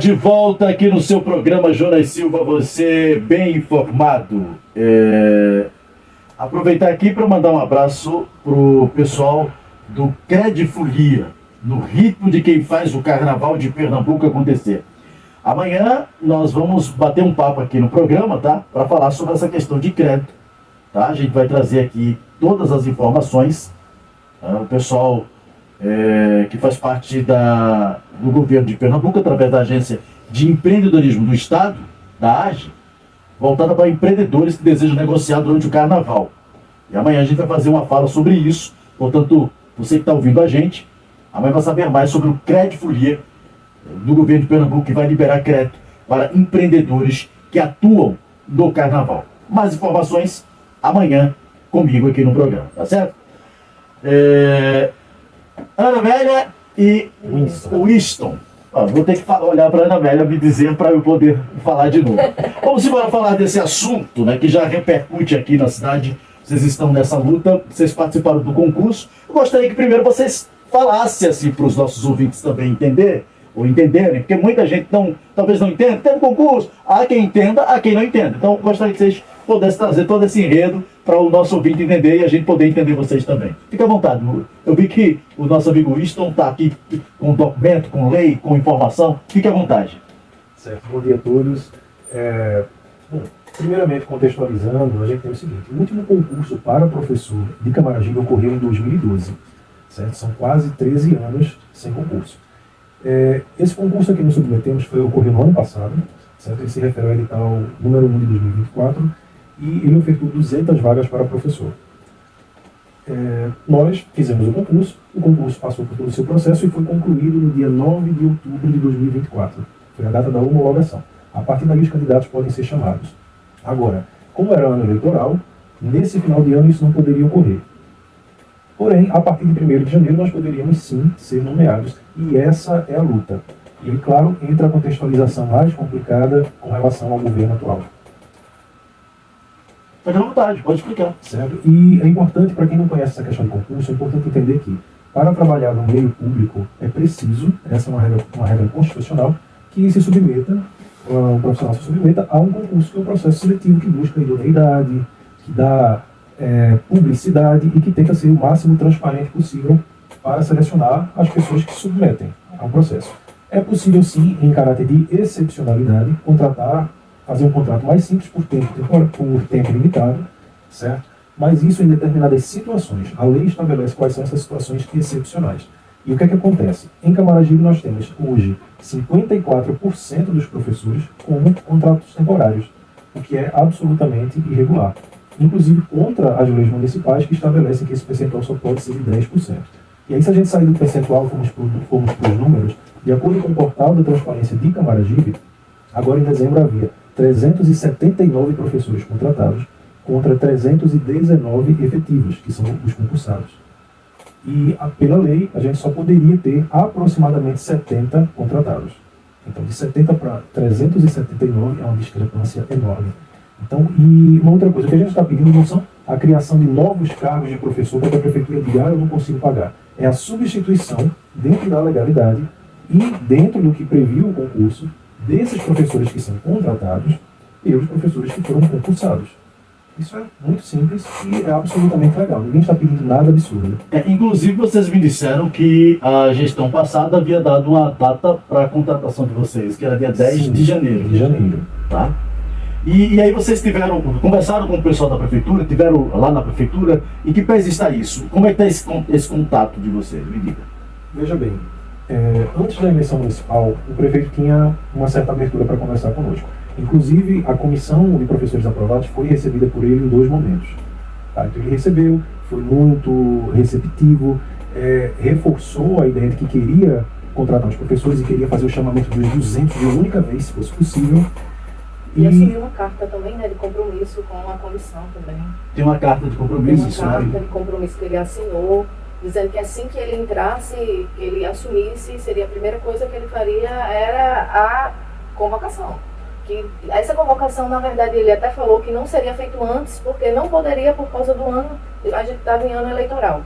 de volta aqui no seu programa Jonas Silva, você bem informado. Aproveitar aqui para mandar um abraço pro pessoal do Credifolia, no ritmo de quem faz o Carnaval de Pernambuco acontecer. Amanhã nós vamos bater um papo aqui no programa, tá? Para falar sobre essa questão de crédito, tá? A gente vai trazer aqui todas as informações. O pessoal que faz parte do governo de Pernambuco, através da Agência de Empreendedorismo do Estado, da AGE, voltada para empreendedores que desejam negociar durante o Carnaval. E amanhã a gente vai fazer uma fala sobre isso. Portanto, você que está ouvindo a gente, amanhã vai saber mais sobre o Credifolia do governo de Pernambuco, que vai liberar crédito para empreendedores que atuam no Carnaval. Mais informações amanhã comigo aqui no programa, tá certo? Ana Amélia e Winston. Vou ter que olhar para a Ana Amélia me dizer para eu poder falar de novo. Vamos embora falar desse assunto, né, que já repercute aqui na cidade. Vocês estão nessa luta, vocês participaram do concurso. Eu gostaria que primeiro vocês falassem assim para os nossos ouvintes também entenderem, porque muita gente talvez não entenda. Tem um concurso, há quem entenda, há quem não entenda. Então gostaria que vocês pudessem trazer todo esse enredo para o nosso ouvinte entender e a gente poder entender vocês também. Fique à vontade. Eu vi que o nosso amigo Winston está aqui com documento, com lei, com informação. Fique à vontade. Certo. Bom dia a todos. Bom, primeiramente, contextualizando, a gente tem o seguinte: o último concurso para professor de Camaragibe ocorreu em 2012. Certo? São quase 13 anos sem concurso. Esse concurso aqui que nos submetemos ocorreu no ano passado. Certo? Ele se refere ao edital número 1 de 2024 e ele ofertou 200 vagas para professor. Nós fizemos o concurso passou por todo o seu processo e foi concluído no dia 9 de outubro de 2024. Foi a data da homologação. A partir daí os candidatos podem ser chamados. Agora, como era ano eleitoral, nesse final de ano isso não poderia ocorrer. Porém, a partir de 1º de janeiro nós poderíamos sim ser nomeados e essa é a luta. E, claro, entra a contextualização mais complicada com relação ao governo atual. Fique à vontade, pode explicar. Certo? E é importante, para quem não conhece essa questão de concurso, é importante entender que, para trabalhar no meio público, é preciso, essa é uma regra constitucional, que se submeta, o profissional se submeta a um concurso, que é um processo seletivo que busca idoneidade, que dá publicidade e que tenta ser o máximo transparente possível para selecionar as pessoas que se submetem ao processo. É possível, sim, em caráter de excepcionalidade, fazer um contrato mais simples por tempo limitado, certo? Mas isso em determinadas situações. A lei estabelece quais são essas situações excepcionais. E o que é que acontece? Em Camaragibe nós temos hoje 54% dos professores como contratos temporários, o que é absolutamente irregular. Inclusive contra as leis municipais que estabelecem que esse percentual só pode ser de 10%. E aí, se a gente sair do percentual, formos para os números, de acordo com o portal da transparência de Camaragibe, agora em dezembro havia 379 professores contratados contra 319 efetivos, que são os concursados. E, pela lei, a gente só poderia ter aproximadamente 70 contratados. Então, de 70 para 379 é uma discrepância enorme. Então, e uma outra coisa, o que a gente está pedindo não são a criação de novos cargos de professor para que a prefeitura diga, eu não consigo pagar. É a substituição, dentro da legalidade e dentro do que previu o concurso, desses professores que são contratados pelos professores que foram concursados. Isso é muito simples e é absolutamente legal. Ninguém está pedindo nada absurdo. Inclusive, vocês me disseram que a gestão passada havia dado uma data para a contratação de vocês, que era dia 10 de janeiro. De janeiro. Tá? E aí vocês conversaram com o pessoal da prefeitura, tiveram lá na prefeitura, em que pés está isso? Como é que está esse contato de vocês? Me diga. Veja bem, antes da eleição municipal, o prefeito tinha uma certa abertura para conversar conosco. Inclusive, a comissão de professores aprovados foi recebida por ele em 2 momentos. Tá? Então ele recebeu, foi muito receptivo, reforçou a ideia de que queria contratar os professores e queria fazer o chamamento dos 200 de uma única vez, se fosse possível. E assumiu uma carta também, né, de compromisso com a comissão também. Tem uma carta de compromisso? Tem uma carta de compromisso que ele assinou, dizendo que assim que ele entrasse, ele assumisse, seria a primeira coisa que ele faria era a convocação. Que essa convocação, na verdade, ele até falou que não seria feito antes, porque não poderia por causa do ano, a gente estava em ano eleitoral.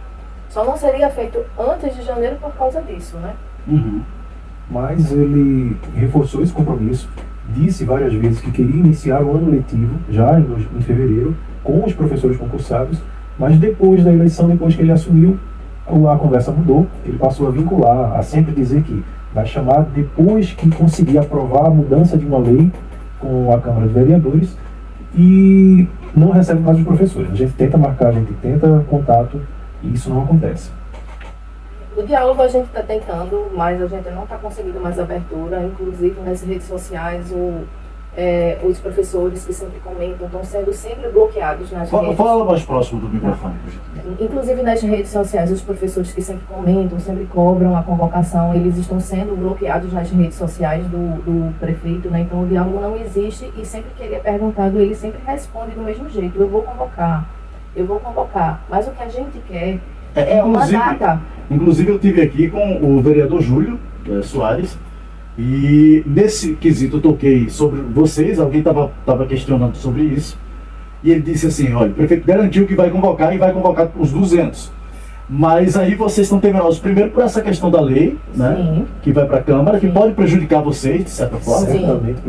Só não seria feito antes de janeiro por causa disso, né? Uhum. mas ele reforçou esse compromisso, disse várias vezes que queria iniciar o ano letivo, já em fevereiro, com os professores concursados, mas depois da eleição, depois que ele assumiu, a conversa mudou, ele passou a vincular, a sempre dizer que vai chamar depois que conseguir aprovar a mudança de uma lei com a Câmara de Vereadores, e não recebe mais os professores. A gente tenta marcar, a gente tenta contato, e isso não acontece. O diálogo a gente está tentando, mas a gente não está conseguindo mais abertura, inclusive nas redes sociais, os professores que sempre comentam estão sendo sempre bloqueados nas redes. Fala mais próximo do microfone. Inclusive nas redes sociais, os professores que sempre comentam, sempre cobram a convocação, eles estão sendo bloqueados nas redes sociais do prefeito, né? Então o diálogo não existe, e sempre que ele é perguntado, ele sempre responde do mesmo jeito: eu vou convocar, mas o que a gente quer é uma data. Inclusive eu estive aqui com o vereador Júlio Soares, e nesse quesito eu toquei sobre vocês, alguém estava questionando sobre isso, e ele disse assim: olha, o prefeito garantiu que vai convocar, e vai convocar os 200. Mas aí vocês estão temerosos, primeiro por essa questão da lei, né, Sim. que vai para a Câmara, Sim. que pode prejudicar vocês, de certa forma. Sim,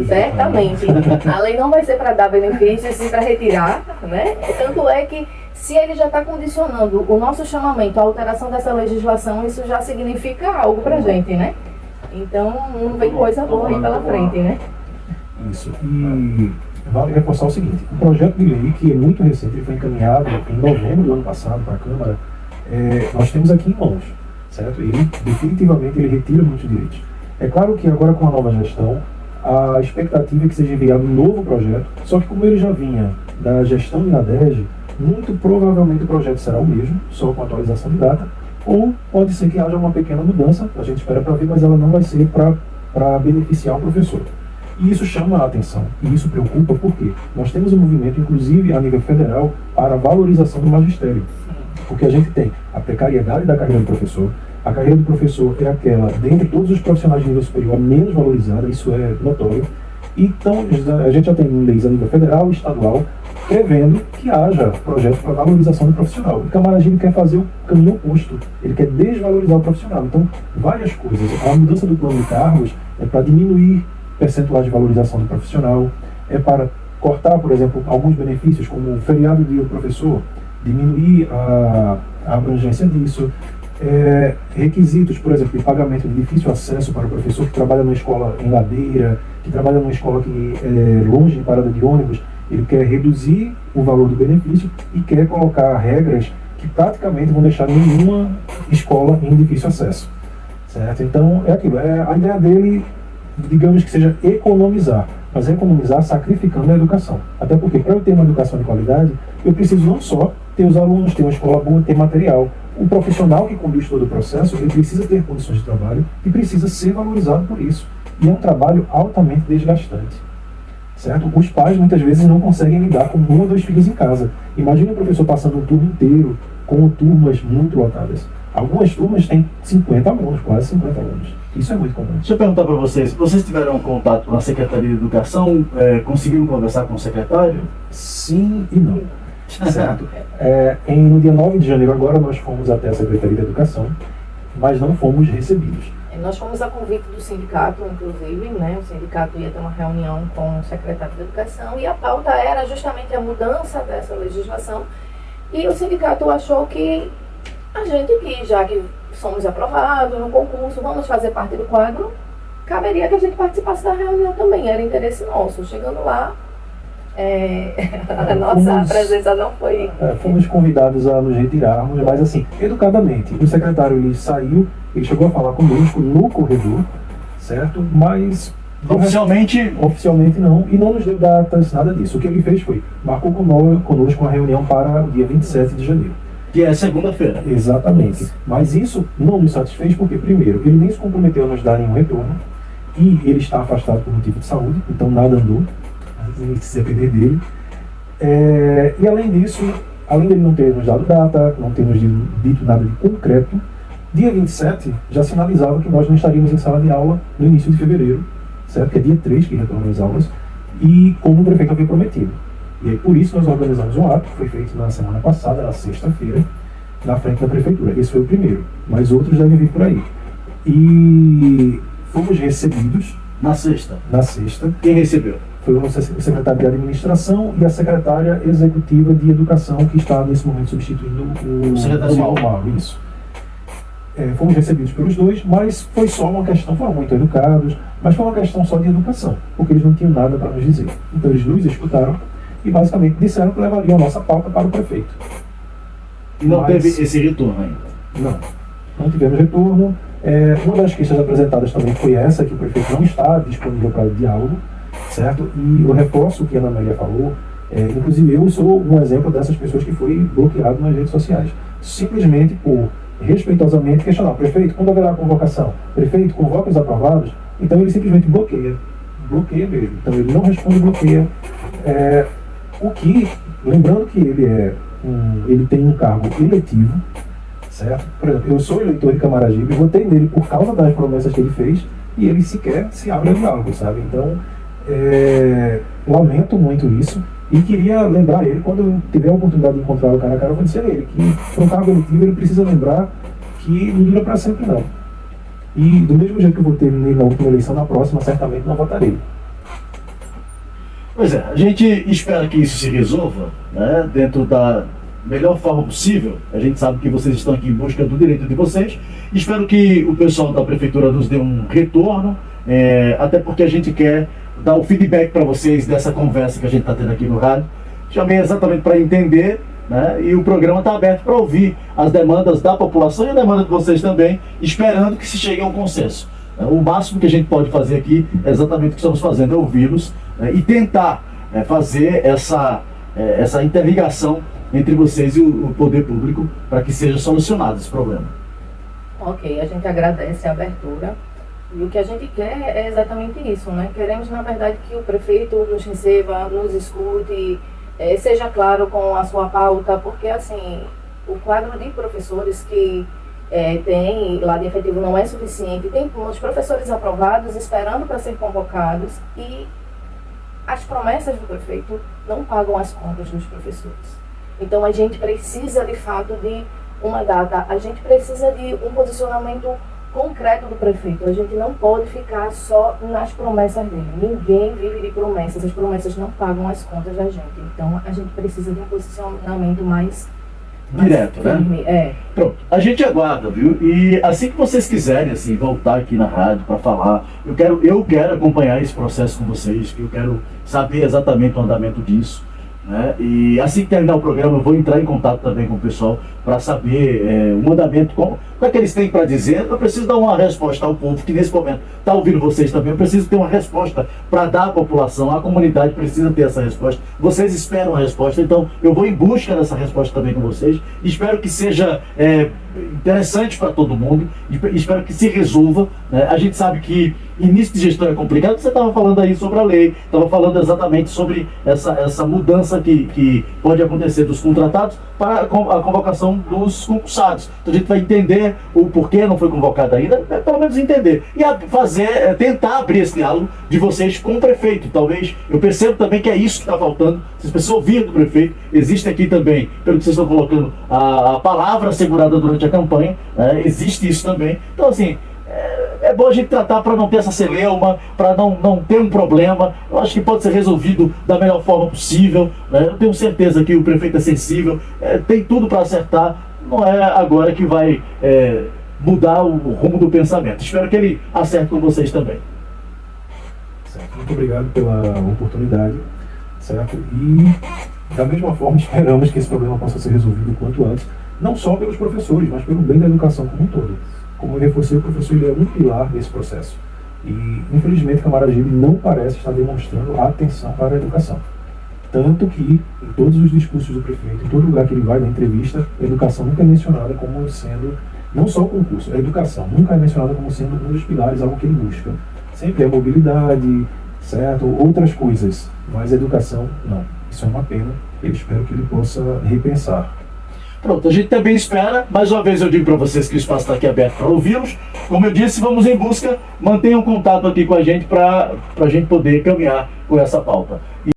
certamente. A lei não vai ser para dar benefícios, sim para retirar, né? Tanto é que, se ele já está condicionando o nosso chamamento à alteração dessa legislação, isso já significa algo para a gente, né? Então, não vem coisa boa aí pela frente, né? Isso. E vale reforçar o seguinte: o projeto de lei, que é muito recente, ele foi encaminhado em novembro do ano passado para a Câmara, nós temos aqui em mãos, certo? Ele, definitivamente, ele retira muitos direitos. É claro que agora, com a nova gestão, a expectativa é que seja enviado um novo projeto, só que como ele já vinha da gestão de Nadege, muito provavelmente o projeto será o mesmo, só com atualização de data, ou pode ser que haja uma pequena mudança, a gente espera para ver, mas ela não vai ser para beneficiar o professor. E isso chama a atenção, e isso preocupa porque nós temos um movimento, inclusive a nível federal, para a valorização do magistério. Porque a gente tem a precariedade da carreira do professor. A carreira do professor é aquela, dentre todos os profissionais de nível superior, a menos valorizada, isso é notório. Então, a gente já tem leis a nível federal e estadual prevendo que haja projetos para valorização do profissional. O Camaragibe quer fazer o caminho oposto, ele quer desvalorizar o profissional. Então, várias coisas. A mudança do plano de cargos é para diminuir percentuais de valorização do profissional, é para cortar, por exemplo, alguns benefícios, como o feriado do dia do professor, diminuir a abrangência disso. Requisitos, por exemplo, de pagamento de difícil acesso para o professor que trabalha numa escola em ladeira, que trabalha numa escola que é longe de parada de ônibus. Ele quer reduzir o valor do benefício e quer colocar regras que praticamente vão deixar nenhuma escola em difícil acesso, certo? Então, é aquilo, a ideia dele, digamos que seja economizar, mas economizar sacrificando a educação. Até porque, para eu ter uma educação de qualidade, eu preciso não só ter os alunos, ter uma escola boa, ter material. O profissional que conduz todo o processo, ele precisa ter condições de trabalho e precisa ser valorizado por isso. E é um trabalho altamente desgastante, certo? Os pais muitas vezes não conseguem lidar com 1 ou 2 filhos em casa. Imagine o professor passando um turno inteiro com turmas muito lotadas. Algumas turmas têm 50 alunos, quase 50 alunos. Isso é muito comum. Deixa eu perguntar para vocês tiveram contato com a Secretaria de Educação? Conseguiram conversar com o secretário? Sim e não. Certo? No dia 9 de janeiro agora nós fomos até a Secretaria de Educação, mas não fomos recebidos. Nós fomos a convite do sindicato, inclusive, né? O sindicato ia ter uma reunião com o secretário de Educação e a pauta era justamente a mudança dessa legislação, e o sindicato achou que a gente, que já que somos aprovados no concurso, vamos fazer parte do quadro, caberia que a gente participasse da reunião também, era interesse nosso. Chegando lá, a nossa presença não foi... Fomos convidados a nos retirarmos, mas assim, educadamente. O secretário, ele saiu, ele chegou a falar conosco no corredor, certo? Mas... Oficialmente não, e não nos deu datas, nada disso. O que ele fez foi, marcou conosco uma reunião para o dia 27 de janeiro. Que é segunda-feira. Exatamente. Mas isso não nos satisfez porque, primeiro, ele nem se comprometeu a nos dar nenhum retorno, e ele está afastado por motivo de saúde, então nada andou, a gente se depender dele. E além disso, além dele não ter nos dado data, não ter nos dito nada de concreto, dia 27 já sinalizava que nós não estaríamos em sala de aula no início de fevereiro, certo? Que é dia 3 que retornam as aulas, e como o prefeito havia prometido. E aí, por isso nós organizamos um ato, que foi feito na semana passada, na sexta-feira, na frente da prefeitura. Esse foi o primeiro, mas outros devem vir por aí. E fomos recebidos Na sexta. na sexta. Quem recebeu? Foi o secretário de Administração e a secretária executiva de Educação, que está nesse momento substituindo o secretário Mauro. Isso. Fomos recebidos pelos dois, mas foi só uma questão, foram muito educados, mas foi uma questão só de educação, porque eles não tinham nada para nos dizer. Então eles nos escutaram e basicamente disseram que levariam a nossa pauta para o prefeito. E não Mas- teve esse retorno ainda. Não tivemos retorno. Uma das queixas apresentadas também foi essa, que o prefeito não está disponível para diálogo, certo? E eu reforço o que a Ana Amélia falou, inclusive eu sou um exemplo dessas pessoas que foi bloqueado nas redes sociais, simplesmente por respeitosamente questionar: prefeito, quando haverá a convocação? Prefeito, convoca os aprovados? Então ele simplesmente bloqueia mesmo. Então ele não responde, bloqueia. O que, lembrando que ele tem um cargo eletivo, certo? Por exemplo, eu sou eleitor de Camaragibe, votei nele por causa das promessas que ele fez e ele sequer se abre a diálogo, sabe? Então, lamento muito isso e queria lembrar ele, quando eu tiver a oportunidade de encontrar o cara a cara, eu vou dizer a ele que para um cargo eletivo ele precisa lembrar que não dura para sempre não. E do mesmo jeito que eu votei nele na última eleição, na próxima certamente não votarei. Pois é, a gente espera que isso se resolva, né, dentro da melhor forma possível. A gente sabe que vocês estão aqui em busca do direito de vocês. Espero que o pessoal da prefeitura nos dê um retorno, até porque a gente quer dar o feedback para vocês dessa conversa que a gente está tendo aqui no rádio. Chamei exatamente para entender, né, e o programa está aberto para ouvir as demandas da população e a demanda de vocês também, esperando que se chegue a um consenso. O máximo que a gente pode fazer aqui é exatamente o que estamos fazendo, é ouvi-los e tentar fazer essa interligação entre vocês e o poder público para que seja solucionado esse problema. Ok, a gente agradece a abertura e o que a gente quer é exatamente isso, né? Queremos, na verdade, que o prefeito nos receba, nos escute, seja claro com a sua pauta, porque, assim, o quadro de professores que tem lá de efetivo não é suficiente, tem os professores aprovados esperando para ser convocados e as promessas do prefeito não pagam as contas dos professores. Então a gente precisa de fato de uma data, a gente precisa de um posicionamento concreto do prefeito. A gente não pode ficar só nas promessas dele. Ninguém vive de promessas, as promessas não pagam as contas da gente. Então a gente precisa de um posicionamento mais direto, firme, né? Pronto, a gente aguarda, viu? E assim que vocês quiserem, assim, voltar aqui na rádio para falar, eu quero acompanhar esse processo com vocês, que eu quero saber exatamente o andamento disso, né? E assim que terminar o programa, eu vou entrar em contato também com o pessoal para saber o andamento, o que é que eles têm para dizer. Eu preciso dar uma resposta ao povo que nesse momento está ouvindo vocês também. Eu preciso ter uma resposta para dar à população, a comunidade precisa ter essa resposta. Vocês esperam a resposta, então eu vou em busca dessa resposta também com vocês. Espero que seja interessante para todo mundo, espero que se resolva, né? A gente sabe que início de gestão é complicado. Você estava falando aí sobre a lei, estava falando exatamente sobre essa mudança que pode acontecer dos contratados para a convocação dos concursados. Então a gente vai entender o porquê não foi convocado ainda, pelo menos entender. E tentar abrir esse diálogo de vocês com o prefeito. Talvez, eu percebo também que é isso que está faltando. Vocês precisam ouvir do prefeito. Existe aqui também, pelo que vocês estão colocando, a palavra assegurada durante a campanha. Existe isso também. Então assim, é bom a gente tratar para não ter essa celeuma, para não ter um problema. Eu acho que pode ser resolvido da melhor forma possível, né? Eu tenho certeza que o prefeito é sensível, tem tudo para acertar. Não é agora que vai mudar o rumo do pensamento. Espero que ele acerte com vocês também. Certo. Muito obrigado pela oportunidade, certo? E da mesma forma esperamos que esse problema possa ser resolvido o quanto antes, não só pelos professores, mas pelo bem da educação como um todo. Como eu reforcei, o professor ele é um pilar desse processo. E, infelizmente, Camaragibe não parece estar demonstrando a atenção para a educação. Tanto que, em todos os discursos do prefeito, em todo lugar que ele vai na entrevista, a educação nunca é mencionada como sendo, não só o concurso, a educação nunca é mencionada como sendo um dos pilares, algo que ele busca. Sempre é mobilidade, certo? Outras coisas, mas a educação, não. Isso é uma pena. Eu espero que ele possa repensar. Pronto, a gente também espera. Mais uma vez eu digo para vocês que o espaço está aqui aberto para ouvi-los. Como eu disse, vamos em busca, mantenham contato aqui com a gente para a gente poder caminhar com essa pauta.